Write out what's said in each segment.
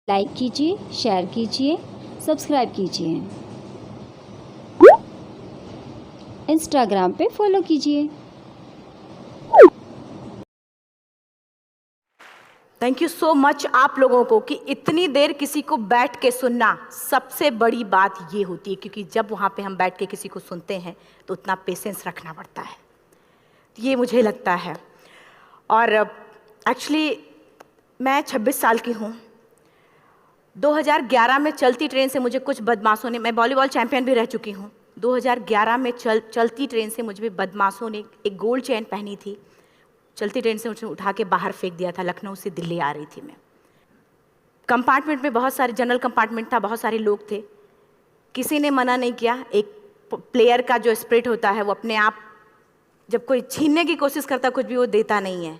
Like कीजिए, share कीजिए, subscribe कीजिए। इंस्टाग्राम पे फॉलो कीजिए। थैंक यू सो मच आप लोगों को कि इतनी देर किसी को बैठ के सुनना सबसे बड़ी बात ये होती है, क्योंकि जब वहाँ पे हम बैठ के किसी को सुनते हैं तो उतना पेशेंस रखना पड़ता है, ये मुझे लगता है। और एक्चुअली मैं 26 साल की हूँ। 2011 में चलती ट्रेन से मुझे कुछ बदमाशों ने, मैं वॉलीबॉल चैंपियन भी रह चुकी हूँ, 2011 में चलती ट्रेन से मुझे बदमाशों ने एक गोल्ड चेन पहनी थी, चलती ट्रेन से मुझे उठा के बाहर फेंक दिया था। लखनऊ से दिल्ली आ रही थी मैं। कंपार्टमेंट में बहुत सारे, जनरल कंपार्टमेंट था, बहुत सारे लोग थे, किसी ने मना नहीं किया। एक प्लेयर का जो स्पिरिट होता है वो अपने आप, जब कोई छीनने की कोशिश करता कुछ भी, वो देता नहीं है।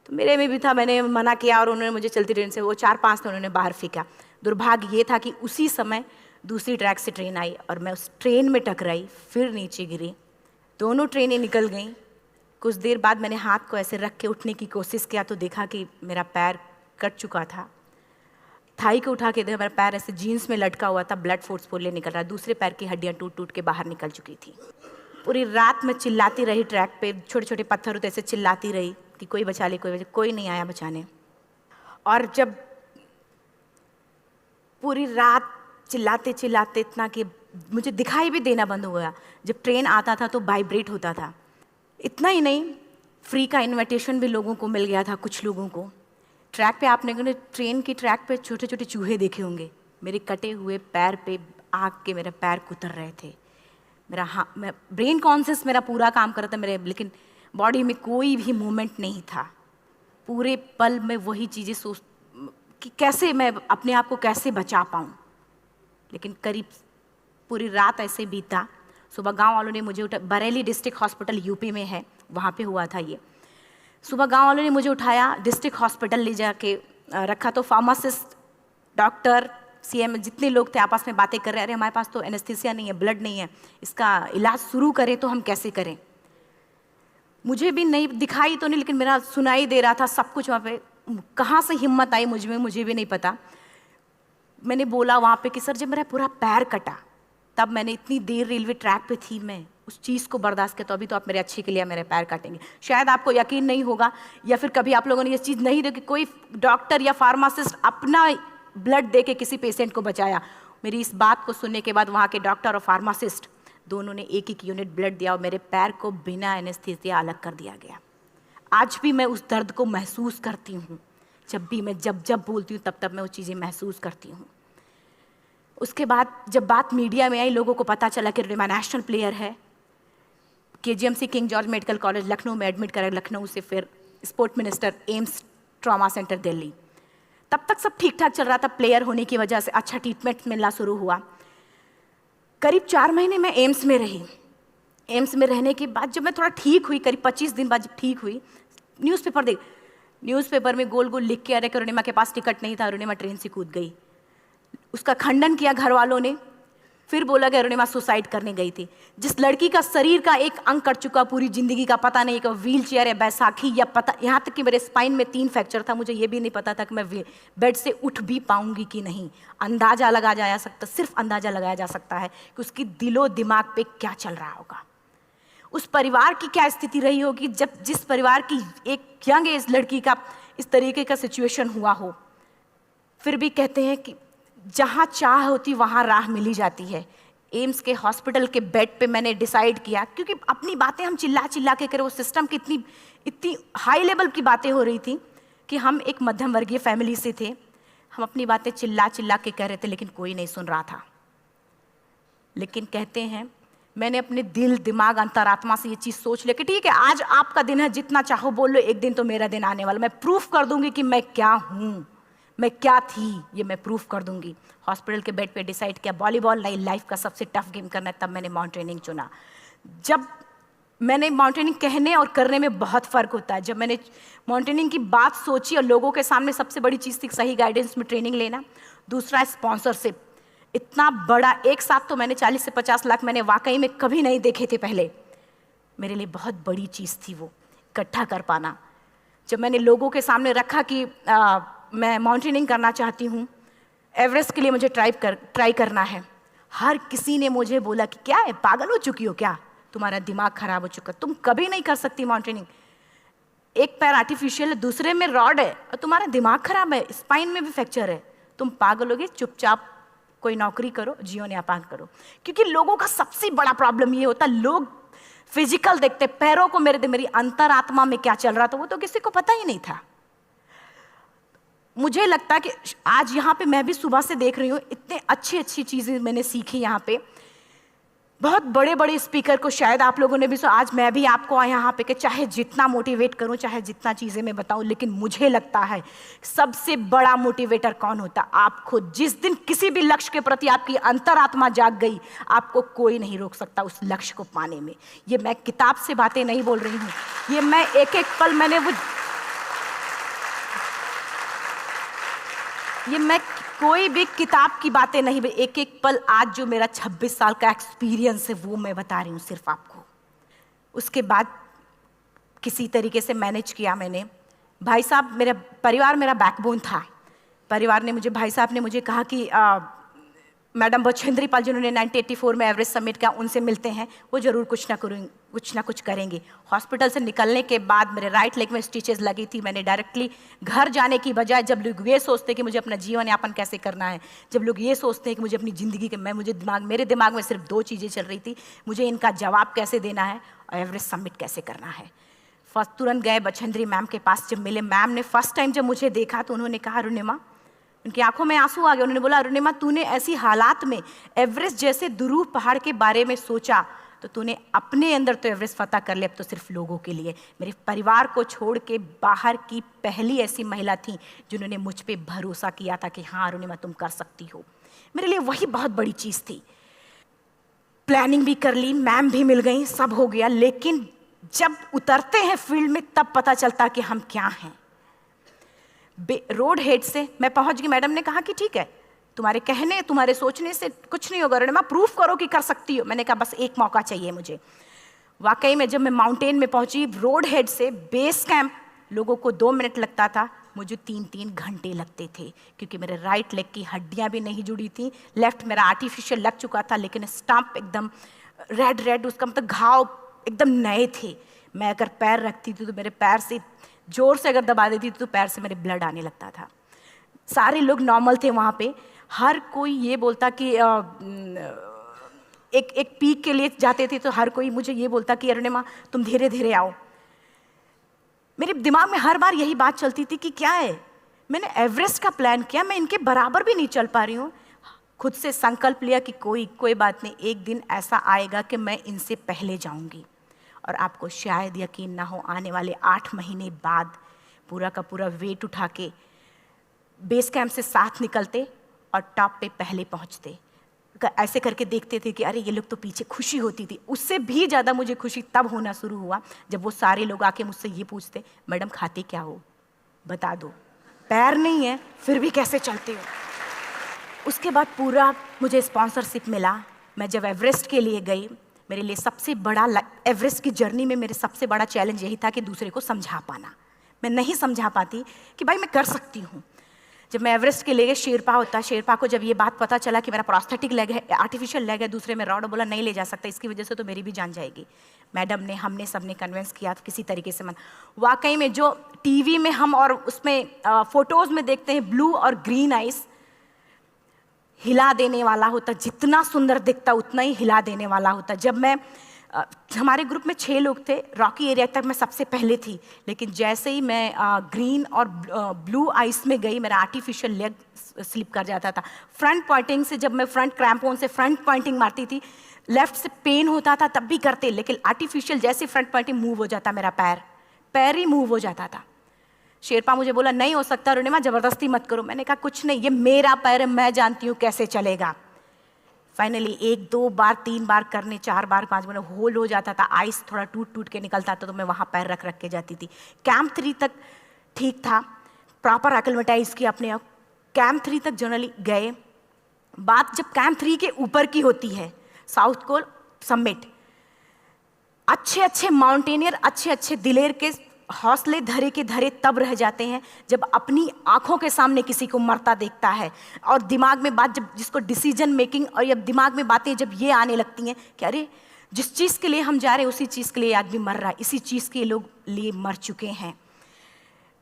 तो मेरे में भी था, मैंने मना किया और उन्होंने मुझे चलती ट्रेन से, वो 4-5 थे, उन्होंने बाहर फेंका। दुर्भाग्य ये था कि उसी समय दूसरी ट्रैक से ट्रेन आई और मैं उस ट्रेन में टकराई, फिर नीचे गिरी। दोनों ट्रेनें निकल गईं। कुछ देर बाद मैंने हाथ को ऐसे रख के उठने की कोशिश किया तो देखा कि मेरा पैर कट चुका था। थाई को उठा के देखा, मेरा पैर ऐसे जीन्स में लटका हुआ था, ब्लड फोर्सफुली निकल रहा, दूसरे पैर की हड्डियाँ टूट टूट के बाहर निकल चुकी थी। पूरी रात मैं चिल्लाती रही ट्रैक पे, छोटे छोटे पत्थर होते ऐसे चिल्लाती रही कि कोई बचा ले, कोई नहीं आया बचाने। और जब पूरी रात चिल्लाते चिल्लाते इतना कि मुझे दिखाई भी देना बंद हो गया, जब ट्रेन आता था तो वाइब्रेट होता था। इतना ही नहीं, फ्री का इनविटेशन भी लोगों को मिल गया था, कुछ लोगों को। ट्रैक पे आपने ट्रेन की ट्रैक पे छोटे छोटे चूहे देखे होंगे, मेरे कटे हुए पैर पे आग के मेरे पैर कुतर रहे थे। मैं ब्रेन कॉन्शियस मेरा पूरा काम कर रहा था मेरे, लेकिन बॉडी में कोई भी मूवमेंट नहीं था। पूरे पल में वही चीज़ें सोच कि कैसे मैं अपने आप को कैसे बचा पाऊँ। लेकिन करीब पूरी रात ऐसे बीता। सुबह गांव वालों ने मुझे बरेली डिस्ट्रिक्ट हॉस्पिटल यूपी में है, वहाँ पे हुआ था ये। सुबह गांव वालों ने मुझे उठाया, डिस्ट्रिक्ट हॉस्पिटल ले जाके रखा। तो फार्मासिस्ट, डॉक्टर, सीएम, जितने लोग थे आपस में बातें कर रहे, अरे हमारे पास तो एनेस्थीसिया नहीं है, ब्लड नहीं है, इसका इलाज शुरू करें तो हम कैसे करें। मुझे भी नहीं दिखाई तो नहीं, लेकिन मेरा सुनाई दे रहा था सब कुछ वहाँ पे। कहाँ से हिम्मत आई मुझ में, मुझे भी नहीं पता। मैंने बोला वहाँ पे कि सर जब मेरा पूरा पैर कटा, तब मैंने इतनी देर रेलवे ट्रैक पे थी, मैं उस चीज़ को बर्दाश्त किया, तो अभी तो आप मेरे अच्छे के लिए मेरे पैर काटेंगे। शायद आपको यकीन नहीं होगा, या फिर कभी आप लोगों ने ये चीज़ नहीं देखी, कोई डॉक्टर या फार्मासिस्ट अपना ब्लड दे के किसी पेशेंट को बचाया। मेरी इस बात को सुनने के बाद वहाँ के डॉक्टर और फार्मासिस्ट दोनों ने एक एक यूनिट ब्लड दिया और मेरे पैर को बिना एनेस्थीसिया अलग कर दिया गया। आज भी मैं उस दर्द को महसूस करती हूँ। जब भी मैं जब बोलती हूँ तब मैं वो चीज़ें महसूस करती हूँ। उसके बाद जब बात मीडिया में आई, लोगों को पता चला कि रिमा नेशनल प्लेयर है, KGMC king George medical college Lucknow में एडमिट करा, लखनऊ से फिर sport minister, AIIMS trauma centre Delhi. तब तक सब ठीक ठाक चल रहा था, प्लेयर होने की वजह से अच्छा ट्रीटमेंट मिलना शुरू हुआ। करीब 4 महीने मैं एम्स में रही। एम्स में रहने के बाद जब मैं थोड़ा ठीक हुई, करीब 25 दिन बाद जब ठीक हुई, न्यूज़पेपर में गोल गोल लिख के आ रहे कि अरुणिमा के पास टिकट नहीं था, अरुणिमा ट्रेन से कूद गई। उसका खंडन किया घर वालों ने, फिर बोला कि अरुणिमा सुसाइड करने गई थी। जिस लड़की का शरीर का एक अंग कट चुका, पूरी जिंदगी का पता नहीं कि व्हील चेयर है, बैसाखी, या पता, यहाँ तक कि मेरे स्पाइन में 3 फ्रैक्चर था, मुझे ये भी नहीं पता था कि मैं बेड से उठ भी पाऊंगी कि नहीं। अंदाजा लगाया जा सकता, सिर्फ अंदाजा लगाया जा सकता है कि उसकी दिलो दिमाग पे क्या चल रहा होगा, उस परिवार की क्या स्थिति रही होगी, जब जिस परिवार की एक यंग एज लड़की का इस तरीके का सिचुएशन हुआ हो। फिर भी कहते हैं कि जहाँ चाह होती वहाँ राह मिली जाती है। एम्स के हॉस्पिटल के बेड पे मैंने डिसाइड किया, क्योंकि अपनी बातें हम चिल्ला चिल्ला के करें, वो सिस्टम की इतनी हाई लेवल की बातें हो रही थी कि हम एक मध्यम वर्गीय फैमिली से थे, हम अपनी बातें चिल्ला चिल्ला के कह रहे थे, लेकिन कोई नहीं सुन रहा था। लेकिन कहते हैं मैंने अपने दिल, दिमाग, अंतरात्मा से ये चीज़ सोच लिया कि ठीक है, आज आपका दिन है, जितना चाहो बोल लो, एक दिन तो मेरा दिन आने वाला, मैं प्रूफ कर दूंगी कि मैं क्या हूँ, मैं क्या थी, ये मैं प्रूफ कर दूंगी। हॉस्पिटल के बेड पे डिसाइड किया वॉलीबॉल लाइफ का सबसे टफ गेम करना है, तब मैंने माउंटेनिंग चुना। जब मैंने माउंटेनिंग कहने और करने में बहुत फ़र्क होता है। जब मैंने माउंटेनिंग की बात सोची और लोगों के सामने, सबसे बड़ी चीज़ थी सही गाइडेंस में ट्रेनिंग लेना, दूसरा स्पॉन्सरशिप। इतना बड़ा एक साथ तो मैंने 40 से 50 लाख मैंने वाकई में कभी नहीं देखे थे पहले। मेरे लिए बहुत बड़ी चीज़ थी वो इकट्ठा कर पाना। जब मैंने लोगों के सामने रखा कि मैं माउंटेनिंग करना चाहती हूँ, एवरेस्ट के लिए मुझे ट्राई करना है। हर किसी ने मुझे बोला कि क्या है, पागल हो चुकी हो क्या, तुम्हारा दिमाग खराब हो चुका, तुम कभी नहीं कर सकती माउंटेनिंग। एक पैर आर्टिफिशियल है, दूसरे में रॉड है, और तुम्हारा दिमाग खराब है, स्पाइन में भी फ्रैक्चर है, तुम पागल होगे, चुपचाप कोई नौकरी करो, जीवन यापन करो। क्योंकि लोगों का सबसे बड़ा प्रॉब्लम ये होता, लोग फिजिकल देखते, पैरों को मेरी अंतरात्मा में क्या चल रहा था वो तो किसी को पता ही नहीं था। मुझे लगता है कि आज यहाँ पे मैं भी सुबह से देख रही हूँ, इतने अच्छी चीज़ें मैंने सीखी यहाँ पे। बहुत बड़े बड़े स्पीकर को शायद आप लोगों ने भी सुना, आज मैं भी आपको यहाँ पे कि चाहे जितना मोटिवेट करूँ, चाहे जितना चीज़ें मैं बताऊँ, लेकिन मुझे लगता है सबसे बड़ा मोटिवेटर कौन होता, आप खुद। जिस दिन किसी भी लक्ष्य के प्रति आपकी अंतरात्मा जाग गई, आपको कोई नहीं रोक सकता उस लक्ष्य को पाने में। ये मैं किताब से बातें नहीं बोल रही हूँ, ये मैं एक एक पल मैंने मैं कोई भी किताब की बातें नहीं, एक एक पल आज जो मेरा 26 साल का एक्सपीरियंस है वो मैं बता रही हूँ सिर्फ आपको। उसके बाद किसी तरीके से मैनेज किया मैंने। भाई साहब, मेरा परिवार मेरा बैकबोन था। परिवार ने मुझे, भाई साहब ने मुझे कहा कि मैडम बछेंद्री पाल जिन्होंने 1984 में एवरेस्ट समिट किया, उनसे मिलते हैं, वो ज़रूर कुछ ना कुछ करेंगे। हॉस्पिटल से निकलने के बाद मेरे राइट लेग में स्टिचेस लगी थी। मैंने डायरेक्टली घर जाने की बजाय, जब लोग ये सोचते हैं कि मुझे अपना जीवन यापन कैसे करना है, जब लोग ये सोचते हैं कि मुझे अपनी ज़िंदगी के मेरे दिमाग में सिर्फ 2 चीज़ें चल रही थी, मुझे इनका जवाब कैसे देना है और एवरेस्ट समिट कैसे करना है। फर्स्ट तुरंत गए बछेंद्री मैम के पास। जब मिले, मैम ने फर्स्ट टाइम जब मुझे देखा तो उन्होंने कहा, अरुणिमा, उनकी आंखों में आंसू आ गए। उन्होंने बोला, अरुणिमा, तूने ऐसी हालात में एवरेस्ट जैसे दुरूह पहाड़ के बारे में सोचा तो तूने अपने अंदर तो एवरेस्ट फतह कर लिया, अब तो सिर्फ लोगों के लिए। मेरे परिवार को छोड़ के बाहर की पहली ऐसी महिला थी जिन्होंने मुझ पे भरोसा किया था कि हाँ अरुणिमा, तुम कर सकती हो। मेरे लिए वही बहुत बड़ी चीज़ थी। प्लानिंग भी कर ली, मैम भी मिल गई, सब हो गया। लेकिन जब उतरते हैं फील्ड में तब पता चलता कि हम क्या हैं। रोड हेड से मैं पहुंच गई। मैडम ने कहा कि ठीक है, तुम्हारे कहने, तुम्हारे सोचने से कुछ नहीं होगा, अरुणिमा प्रूफ करो कि कर सकती हो। मैंने कहा बस एक मौका चाहिए मुझे। वाकई में जब मैं माउंटेन में पहुंची, रोड हेड से बेस कैंप लोगों को 2 मिनट लगता था, मुझे 3-3 घंटे लगते थे, क्योंकि मेरे राइट लेग की हड्डियां भी नहीं जुड़ी थी। लेफ्ट मेरा आर्टिफिशियल लग चुका था, लेकिन स्टंप एकदम रेड, उसका मतलब घाव एकदम नए थे। मैं अगर पैर रखती थी तो मेरे पैर से जोर से अगर दबा देती थी तो पैर से मेरे ब्लड आने लगता था। सारे लोग नॉर्मल थे वहाँ पे। हर कोई ये बोलता कि एक पीक के लिए जाते थे तो हर कोई मुझे ये बोलता कि अरुणिमा तुम धीरे धीरे आओ। मेरे दिमाग में हर बार यही बात चलती थी कि क्या है, मैंने एवरेस्ट का प्लान किया, मैं इनके बराबर भी नहीं चल पा रही हूँ। खुद से संकल्प लिया कि कोई बात नहीं, एक दिन ऐसा आएगा कि मैं इनसे पहले जाऊँगी। और आपको शायद यकीन ना हो, आने वाले 8 महीने बाद पूरा का पूरा वेट उठा के बेस कैंप से साथ निकलते और टॉप पे पहले पहुंचते। ऐसे करके देखते थे कि अरे ये लोग तो पीछे। खुशी होती थी। उससे भी ज़्यादा मुझे खुशी तब होना शुरू हुआ जब वो सारे लोग आके मुझसे ये पूछते, मैडम खाते क्या हो, बता दो, पैर नहीं है फिर भी कैसे चलते हो। उसके बाद पूरा मुझे स्पॉन्सरशिप मिला। मैं जब एवरेस्ट के लिए गई, मेरे लिए सबसे बड़ा, एवरेस्ट की जर्नी में मेरे सबसे बड़ा चैलेंज यही था कि दूसरे को समझा पाना। मैं नहीं समझा पाती कि भाई मैं कर सकती हूँ। जब मैं एवरेस्ट के लिए गई, शेरपा होता, शेरपा को जब ये बात पता चला कि मेरा प्रोस्थेटिक लेग है, आर्टिफिशियल लेग है, दूसरे में रॉड, बोला नहीं ले जा सकता, इसकी वजह से तो मेरी भी जान जाएगी। मैडम ने, हमने सबने कन्विंस किया तो किसी तरीके से मन। वाकई में जो टीवी में हम और उसमें फोटोज़ में देखते हैं ब्लू और ग्रीन आइस, हिला देने वाला होता, जितना सुंदर दिखता उतना ही हिला देने वाला होता। जब मैं हमारे ग्रुप में 6 लोग थे, रॉकी एरिया तक मैं सबसे पहले थी, लेकिन जैसे ही मैं ग्रीन और ब्लू आइस में गई, मेरा आर्टिफिशियल लेग स्लिप कर जाता था। फ्रंट पॉइंटिंग से, जब मैं फ्रंट क्रैम्पोन से फ्रंट पॉइंटिंग मारती थी, लेफ्ट से पेन होता था तब भी करते, लेकिन आर्टिफिशियल जैसे फ्रंट पॉइंटिंग मूव हो जाता, मेरा पैर ही मूव हो जाता था। शेरपा मुझे बोला नहीं हो सकता अरुणिमा, ज़बरदस्ती मत करो। मैंने कहा कुछ नहीं, ये मेरा पैर है, मैं जानती हूँ कैसे चलेगा। फाइनली 1, 2 बार, 3 बार करने, 4 बार, 5 बार होल हो जाता था, आइस थोड़ा टूट के निकलता था, तो मैं वहाँ पैर रख के जाती थी। कैंप 3 तक ठीक था, प्रॉपर एक्लेमेटाइज किया अपने आप। कैंप 3 तक जनरली गए। बात जब कैंप 3 के ऊपर की होती है, साउथ कोल समिट, अच्छे माउंटेनियर, अच्छे दिलेर के हौसले धरे के धरे तब रह जाते हैं जब अपनी आंखों के सामने किसी को मरता देखता है, और दिमाग में बात, जब जिसको डिसीजन मेकिंग, और जब दिमाग में बातें जब ये आने लगती हैं कि अरे जिस चीज़ के लिए हम जा रहे हैं उसी चीज़ के लिए आदमी मर रहा है, इसी चीज़ के लोग लिए मर चुके हैं।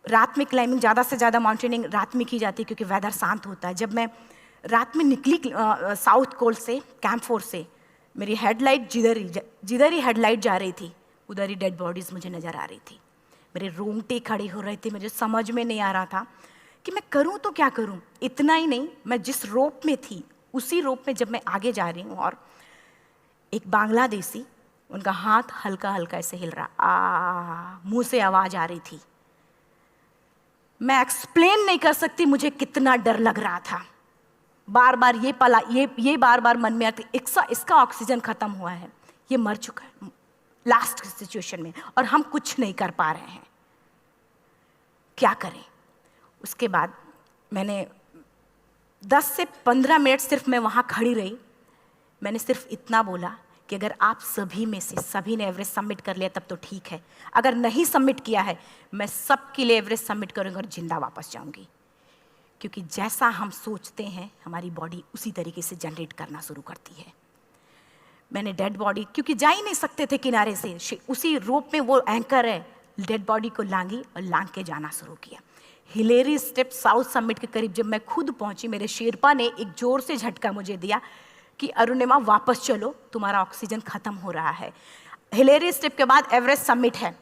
रात में क्लाइंबिंग, ज़्यादा से ज़्यादा माउंटेनिंग रात में की जाती है क्योंकि वेदर शांत होता है। जब मैं रात में निकली साउथ कोल से, कैंप 4 से, मेरी हेडलाइट जिधर ही हेडलाइट जा रही थी उधर ही डेड बॉडीज़ मुझे नज़र आ रही थी। मेरे रोंगटे खड़े हो रहे थे, मुझे समझ में नहीं आ रहा था कि मैं करूं तो क्या करूं। इतना ही नहीं, मैं जिस रोप में थी उसी रोप में जब मैं आगे जा रही हूं और एक बांग्लादेशी, उनका हाथ हल्का हल्का ऐसे हिल रहा, मुंह से आवाज़ आ रही थी। मैं एक्सप्लेन नहीं कर सकती मुझे कितना डर लग रहा था। बार बार ये बार बार मन में आती, इसका ऑक्सीजन खत्म हुआ है, ये मर चुका है लास्ट सिचुएशन में, और हम कुछ नहीं कर पा रहे हैं, क्या करें। उसके बाद मैंने 10 से 15 मिनट सिर्फ मैं वहाँ खड़ी रही। मैंने सिर्फ इतना बोला कि अगर आप सभी में से सभी ने एवरेस्ट सबमिट कर लिया तब तो ठीक है, अगर नहीं सबमिट किया है मैं सबके लिए एवरेस्ट सबमिट करूँगी और जिंदा वापस जाऊँगी। क्योंकि जैसा हम सोचते हैं हमारी बॉडी उसी तरीके से जनरेट करना शुरू करती है। मैंने डेड बॉडी, क्योंकि जा ही नहीं सकते थे किनारे से, उसी रोप में वो एंकर है, डेड बॉडी को लांगी और लांग के जाना शुरू किया। हिलेरी स्टेप साउथ समिट के करीब जब मैं खुद पहुंची, मेरे शेरपा ने एक जोर से झटका मुझे दिया कि अरुणिमा वापस चलो, तुम्हारा ऑक्सीजन खत्म हो रहा है। हिलेरी स्टेप के बाद एवरेस्ट समिट है,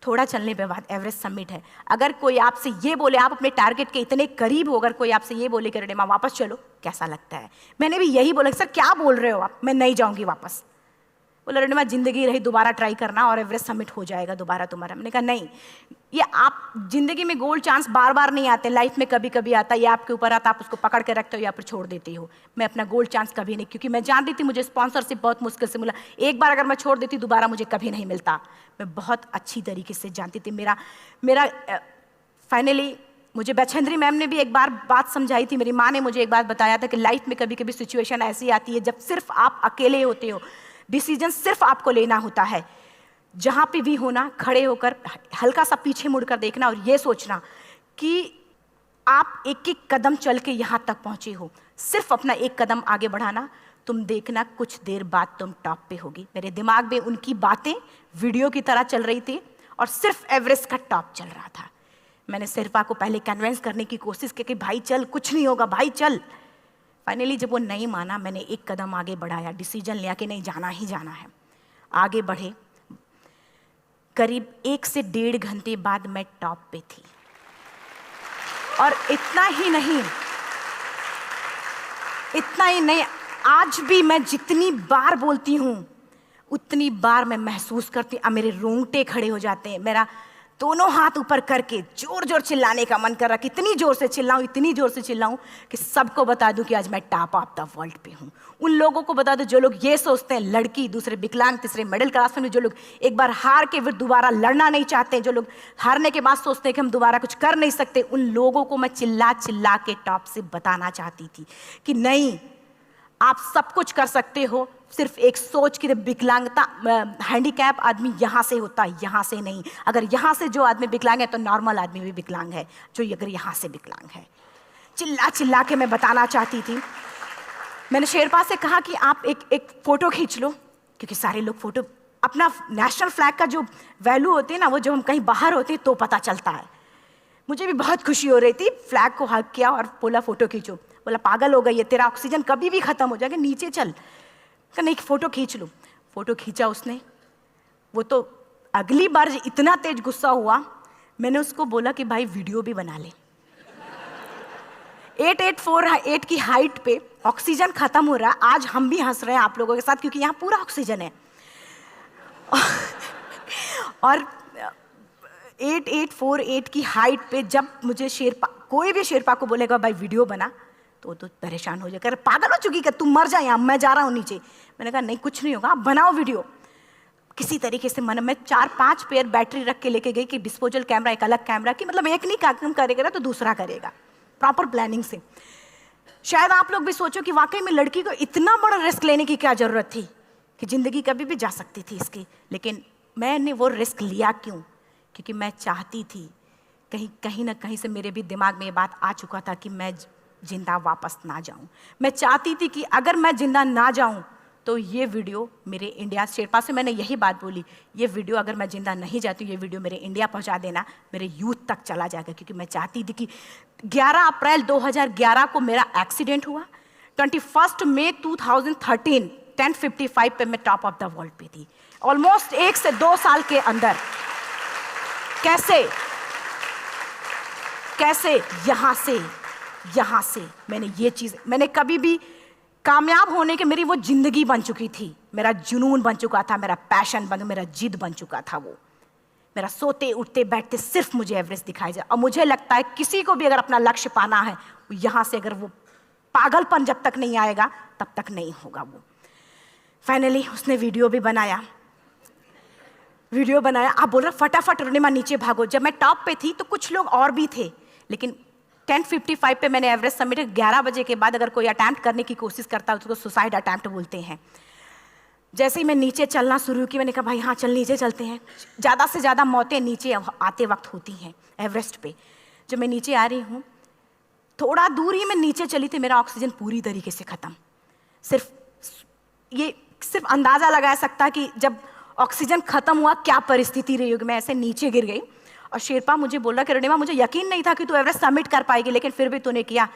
थोड़ा चलने के बाद एवरेस्ट समिट है। अगर कोई आपसे ये बोले, आप अपने टारगेट के इतने करीब हो, अगर कोई आपसे ये बोले कि अरुणिमा वापस चलो, कैसा लगता है? मैंने भी यही बोला, सर क्या बोल रहे हो आप, मैं नहीं जाऊंगी वापस। बोला अरुणिमा जिंदगी रही, दोबारा ट्राई करना और एवरेस्ट समिट हो जाएगा दोबारा तुम्हारा। मैंने कहा नहीं, ये आप जिंदगी में गोल्ड चांस बार बार नहीं आते, लाइफ में कभी कभी आता है, ये आपके ऊपर आता, आप उसको पकड़ के रखते हो या फिर छोड़ देते हो। मैं अपना गोल्ड चांस कभी नहीं, क्योंकि मैं जान रही थी मुझे स्पॉन्सरशिप बहुत मुश्किल से मिला, एक बार अगर मैं छोड़ देती दोबारा मुझे कभी नहीं मिलता। मैं बहुत अच्छी तरीके से जानती थी। मेरा फाइनली मुझे बछेंद्री मैम ने भी एक बार बात समझाई थी, मेरी माँ ने मुझे एक बात बताया था कि लाइफ में कभी कभी सिचुएशन ऐसी आती है जब सिर्फ आप अकेले होते हो, डिसीजन सिर्फ आपको लेना होता है। जहाँ पे भी होना, खड़े होकर हल्का सा पीछे मुड़कर देखना और ये सोचना कि आप एक एक कदम चल के यहाँ तक पहुँचे हो, सिर्फ अपना एक कदम आगे बढ़ाना, तुम देखना कुछ देर बाद तुम टॉप पे होगी। मेरे दिमाग में उनकी बातें वीडियो की तरह चल रही थी और सिर्फ एवरेस्ट का टॉप चल रहा था। मैंने शेरपा को पहले कन्विंस करने की कोशिश की कि भाई चल, कुछ नहीं होगा भाई चल। फाइनली जब वो नहीं माना, मैंने एक कदम आगे बढ़ाया, डिसीजन लिया कि नहीं जाना ही जाना है। आगे बढ़े, करीब 1 से 1.5 घंटे बाद मैं टॉप पे थी। और इतना ही नहीं, आज भी मैं जितनी बार बोलती हूँ उतनी बार मैं महसूस करती हूँ, मेरे रोंगटे खड़े हो जाते हैं, मेरा दोनों हाथ ऊपर करके जोर जोर चिल्लाने का मन कर रहा, इतनी जोर से चिल्लाऊं कि सबको बता दूं कि आज मैं टॉप ऑफ द वर्ल्ड पे हूं। उन लोगों को बता दूं जो लोग ये सोचते हैं, लड़की, दूसरे विकलांग, तीसरे मिडिल क्लास में, जो लोग एक बार हार के फिर दोबारा लड़ना नहीं चाहते, जो लोग हारने के बाद सोचते हैं कि हम दोबारा कुछ कर नहीं सकते, उन लोगों को मैं चिल्ला चिल्ला के टॉप से बताना चाहती थी कि नहीं, आप सब कुछ कर सकते हो, सिर्फ एक सोच की विकलांगता, हैंडीकैप आदमी यहाँ से होता है, यहाँ से नहीं। अगर यहाँ से जो आदमी विकलांग है तो नॉर्मल आदमी भी विकलांग है, जो अगर यहाँ से विकलांग है। चिल्ला चिल्ला के मैं बताना चाहती थी। मैंने शेरपा से कहा कि आप एक फ़ोटो खींच लो, क्योंकि सारे लोग फ़ोटो, अपना नेशनल फ्लैग का जो वैल्यू होती है ना, वो जब हम कहीं बाहर होते हैं तो पता चलता है। मुझे भी बहुत खुशी हो रही थी, फ्लैग को हग किया और बोला फ़ोटो खींचो। बोला पागल हो गई है, तेरा ऑक्सीजन कभी भी ख़त्म हो जाएगा, नीचे चल। नहीं, फ़ोटो खींच लो। फ़ोटो खींचा उसने। वो तो अगली बार इतना तेज गुस्सा हुआ, मैंने उसको बोला कि भाई वीडियो भी बना ले। 8848 की हाइट पे ऑक्सीजन खत्म हो रहा है, आज हम भी हंस रहे हैं आप लोगों के साथ क्योंकि यहाँ पूरा ऑक्सीजन है। और 8848 की हाइट पे जब मुझे शेरपा, कोई भी शेरपा को बोलेगा भाई वीडियो बना, तो परेशान हो जाएगा, पागल हो चुकी, कि तुम मर जाए, यहाँ मैं जा रहा हूँ नीचे। मैंने कहा नहीं, कुछ नहीं होगा, आप बनाओ वीडियो। किसी तरीके से मैं 4-5 पेयर बैटरी रख के लेके गई कि डिस्पोजल कैमरा, एक अलग कैमरा, कि मतलब एक नहीं काम करेगा तो दूसरा करेगा, प्रॉपर प्लानिंग से। शायद आप लोग भी सोचो कि वाकई में लड़की को इतना बड़ा रिस्क लेने की क्या जरूरत थी, कि जिंदगी कभी भी जा सकती थी इसकी। लेकिन मैंने वो रिस्क लिया क्यों? क्योंकि मैं चाहती थी, कहीं ना कहीं से मेरे भी दिमाग में ये बात आ चुका था कि मैं जिंदा वापस ना जाऊं। मैं चाहती थी कि अगर मैं जिंदा ना जाऊं तो ये वीडियो मेरे इंडिया, शेरपा से मैंने यही बात बोली, ये वीडियो अगर मैं जिंदा नहीं जाती, ये वीडियो मेरे इंडिया पहुंचा देना, मेरे यूथ तक चला जाएगा। क्योंकि मैं चाहती थी कि 11 अप्रैल 2011 को मेरा एक्सीडेंट हुआ, 21 मई 2013 10:55 पे मैं टॉप ऑफ द वर्ल्ड पे थी। ऑलमोस्ट 1 से 2 साल के अंदर कैसे यहां से मैंने ये चीज, मैंने कभी भी कामयाब होने के, मेरी वो जिंदगी बन चुकी थी, मेरा जुनून बन चुका था, मेरा पैशन मेरा जिद बन चुका था। वो मेरा सोते उठते बैठते सिर्फ मुझे एवरेस्ट दिखाई जाए। और मुझे लगता है किसी को भी अगर अपना लक्ष्य पाना है, यहां से अगर वो पागलपन जब तक नहीं आएगा तब तक नहीं होगा। वो फाइनली उसने वीडियो बनाया। आप बोल रहे फटाफट रुनिमा नीचे भागो। जब मैं टॉप पे थी तो कुछ लोग और भी थे, लेकिन 10:55 पे मैंने एवरेस्ट समिट, 11 बजे के बाद अगर कोई अटैम्प्ट करने की कोशिश करता है उसको सुसाइड अटैम्प्ट बोलते हैं। जैसे ही मैं नीचे चलना शुरू की, मैंने कहा भाई हाँ चल नीचे चलते हैं। ज़्यादा से ज़्यादा मौतें नीचे आते वक्त होती हैं एवरेस्ट पे। जब मैं नीचे आ रही हूँ, थोड़ा दूर ही मैं नीचे चली थी, मेरा ऑक्सीजन पूरी तरीके से ख़त्म। सिर्फ अंदाज़ा लगाया सकता कि जब ऑक्सीजन ख़त्म हुआ क्या परिस्थिति रही होगी। मैं ऐसे नीचे गिर गई और शेरपा मुझे बोल रहा कि रुनिमा मुझे यकीन नहीं था कि तू एवरेस्ट सबमिट कर पाएगी, लेकिन फिर भी तूने किया।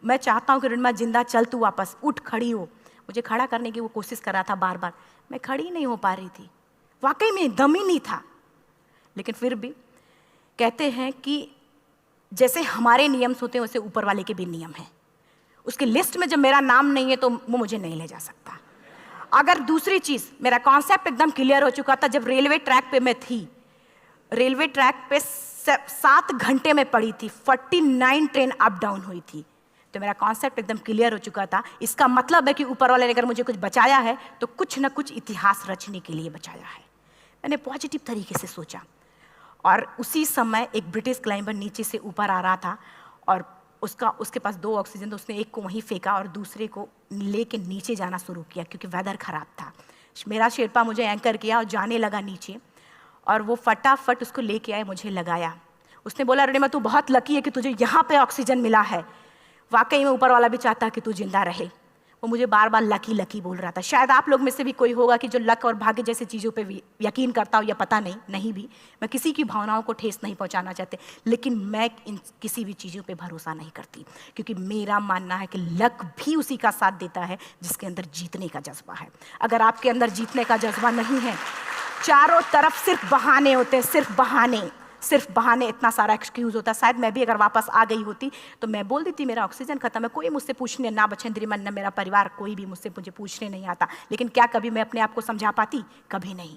मैं चाहता हूँ कि रुनिमा जिंदा चल, तू वापस उठ, खड़ी हो। मुझे खड़ा करने की वो कोशिश कर रहा था बार बार, मैं खड़ी नहीं हो पा रही थी, वाकई में दम ही नहीं था। लेकिन फिर भी कहते हैं कि जैसे हमारे नियम होते हैं वैसे ऊपर वाले के भी नियम हैं। उसकी लिस्ट में जब मेरा नाम नहीं है तो वो मुझे नहीं ले जा सकता। अगर दूसरी चीज़, मेरा कॉन्सेप्ट एकदम क्लियर हो चुका था। जब रेलवे ट्रैक पे मैं थी, रेलवे ट्रैक पे 7 घंटे में पड़ी थी, 49 ट्रेन अप डाउन हुई थी, तो मेरा कॉन्सेप्ट एकदम क्लियर हो चुका था। इसका मतलब है कि ऊपर वाले ने अगर मुझे कुछ बचाया है तो कुछ ना कुछ इतिहास रचने के लिए बचाया है। मैंने पॉजिटिव तरीके से सोचा। और उसी समय एक ब्रिटिश क्लाइंबर नीचे से ऊपर आ रहा था और उसके पास 2 ऑक्सीजन, तो उसने एक को वहीं फेंका और दूसरे को लेके नीचे जाना शुरू किया क्योंकि वेदर ख़राब था। मेरा शेरपा मुझे एंकर किया और जाने लगा नीचे, और वो फटाफट उसको लेके आए, मुझे लगाया। उसने बोला रुनिमा तू बहुत लकी है कि तुझे यहाँ पे ऑक्सीजन मिला है। वाकई में ऊपर वाला भी चाहता है कि तू जिंदा रहे। वो मुझे बार बार लकी लकी बोल रहा था। शायद आप लोग में से भी कोई होगा कि जो लक और भाग्य जैसी चीज़ों पे यकीन करता हो, या पता नहीं भी। मैं किसी की भावनाओं को ठेस नहीं पहुंचाना चाहते, लेकिन मैं इन किसी भी चीज़ों पे भरोसा नहीं करती, क्योंकि मेरा मानना है कि लक भी उसी का साथ देता है जिसके अंदर जीतने का जज्बा है। अगर आपके अंदर जीतने का जज्बा नहीं है, चारों तरफ सिर्फ बहाने होते हैं, सिर्फ बहाने, इतना सारा एक्सक्यूज़ होता है। शायद मैं भी अगर वापस आ गई होती तो मैं बोल देती मेरा ऑक्सीजन खत्म है, कोई मुझसे पूछने ना बचेंद्री मन, ना मेरा परिवार, कोई भी मुझे पूछने नहीं आता। लेकिन क्या कभी मैं अपने आप को समझा पाती? कभी नहीं।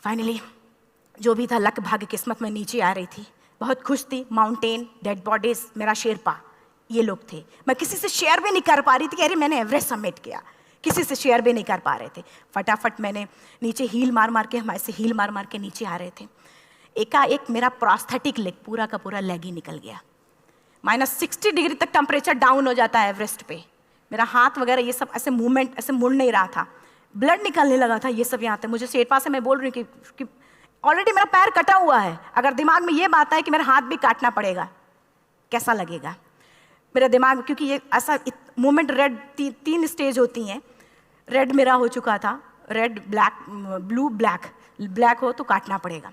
फाइनली जो भी था, लक भाग्य किस्मत में नीचे आ रही थी, बहुत खुश थी। माउंटेन, डेड बॉडीज, मेरा शेरपा, ये लोग थे। मैं किसी से शेयर भी नहीं कर पा रही थी कि अरे मैंने एवरेस्ट सबमिट किया, किसी से शेयर भी नहीं कर पा रहे थे। फटाफट मैंने नीचे हील मार के, हमारे से हील मार के नीचे आ रहे थे। एकाएक मेरा प्रोस्थेटिक लेग, पूरा का पूरा लेग ही निकल गया। -60 डिग्री तक टेम्परेचर डाउन हो जाता है एवरेस्ट पे। मेरा हाथ वगैरह ये सब ऐसे मूवमेंट, ऐसे मुड़ नहीं रहा था, ब्लड निकलने लगा था, ये सब यहाँ था। मुझे शेरपा से मैं बोल रही हूँ कि ऑलरेडी मेरा पैर कटा हुआ है, अगर दिमाग में ये बात है कि मेरा हाथ भी काटना पड़ेगा, कैसा लगेगा मेरा दिमाग। क्योंकि ये ऐसा मूवमेंट, रेड 3 स्टेज होती हैं। रेड मेरा हो चुका था, रेड, ब्लैक, ब्लू, ब्लैक हो तो काटना पड़ेगा।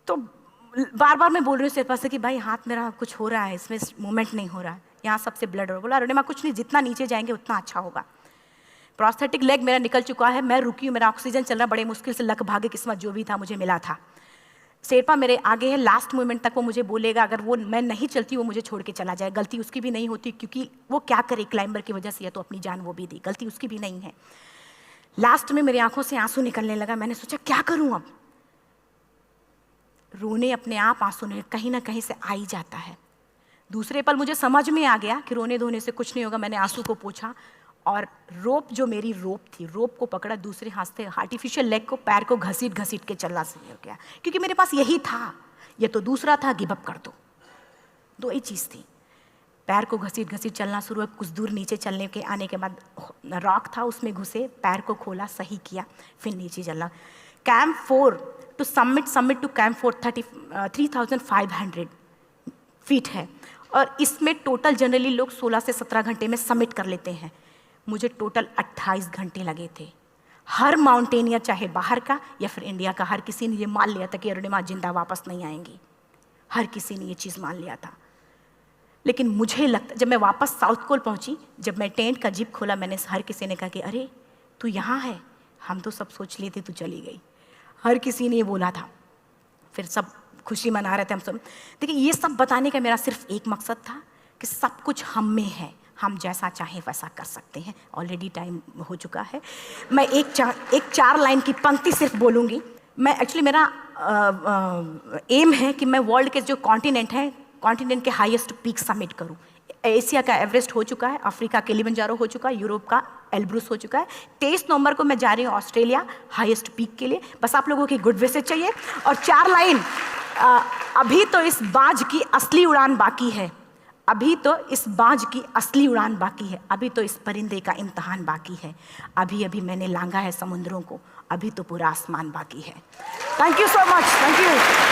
तो बार बार मैं बोल रही हूँ शेरपा से कि भाई हाथ मेरा कुछ हो रहा है, इसमें मूवमेंट नहीं हो रहा है, यहाँ सबसे ब्लड हो। बोला रुनिमा कुछ नहीं, जितना नीचे जाएंगे उतना अच्छा होगा। प्रोस्थेटिक लेग मेरा निकल चुका है, मैं रुकी हूँ, मेरा ऑक्सीजन चल रहा, बड़े मुश्किल से लक भाग्य किस्मत जो भी था मुझे मिला था। शेरपा मेरे आगे है, लास्ट मोमेंट तक वो मुझे बोलेगा, अगर वो मैं नहीं चलती वो मुझे छोड़ के चला जाए। गलती उसकी भी नहीं होती, क्योंकि वो क्या करे, क्लाइंबर की वजह से या तो अपनी जान वो भी दी, गलती उसकी भी नहीं है। लास्ट में मेरी आंखों से आंसू निकलने लगा। मैंने सोचा क्या करूं अब, रोने अपने आप आंसू कहीं ना कहीं से आ ही जाता है। दूसरे पल मुझे समझ में आ गया कि रोने धोने से कुछ नहीं होगा। मैंने आंसू को पोंछा और रोप, जो मेरी रोप थी, रोप को पकड़ा, दूसरे हाथ से आर्टिफिशियल लेग को, पैर को घसीट के चलना शुरू हो गया, क्योंकि मेरे पास यही था। ये तो दूसरा था, गिव अप कर दो ही चीज़ थी। पैर को घसीट चलना शुरू हुआ। कुछ दूर नीचे चलने के आने के बाद रॉक था, उसमें घुसे, पैर को खोला, सही किया, फिर नीचे चलना। Camp 4 to summit to camp four 3,500 feet है, और इसमें टोटल जनरली लोग 16 से 17 घंटे में समिट कर लेते हैं। मुझे टोटल 28 घंटे लगे थे। हर माउंटेनियर, चाहे बाहर का या फिर इंडिया का, हर किसी ने ये मान लिया था कि अरुणिमा जिंदा वापस नहीं आएंगी। हर किसी ने ये चीज़ मान लिया था। लेकिन मुझे लगता, जब मैं वापस साउथ पोल पहुंची, जब मैं टेंट का जिप खोला, मैंने हर किसी ने कहा कि अरे तू यहाँ है, हम तो सब सोच लिए थे तू चली गई। हर किसी ने ये बोला था। फिर सब खुशी मना रहे थे हम सब। देखिए, ये सब बताने का मेरा सिर्फ एक मकसद था कि सब कुछ हम में है, हम जैसा चाहें वैसा कर सकते हैं। ऑलरेडी टाइम हो चुका है। मैं एक चार लाइन की पंक्ति सिर्फ बोलूँगी। मैं एक्चुअली, मेरा एम है कि मैं वर्ल्ड के जो कॉन्टिनेंट हैं, कॉन्टिनेंट के हाईएस्ट पीक समिट करूं। एशिया का एवरेस्ट हो चुका है, अफ्रीका किलिमंजारो हो चुका है, यूरोप का एल्ब्रूस हो चुका है। 23 नवंबर को मैं जा रही हूँ ऑस्ट्रेलिया हाईएस्ट पीक के लिए। बस आप लोगों की गुड विशेस चाहिए। और 4 लाइन, अभी तो इस बाज की असली उड़ान बाकी है, अभी तो इस बाज की असली उड़ान बाकी है, अभी तो इस परिंदे का इम्तहान बाकी है, अभी अभी मैंने लांघा है समुद्रों को, अभी तो पूरा आसमान बाकी है। Thank you so much, thank you.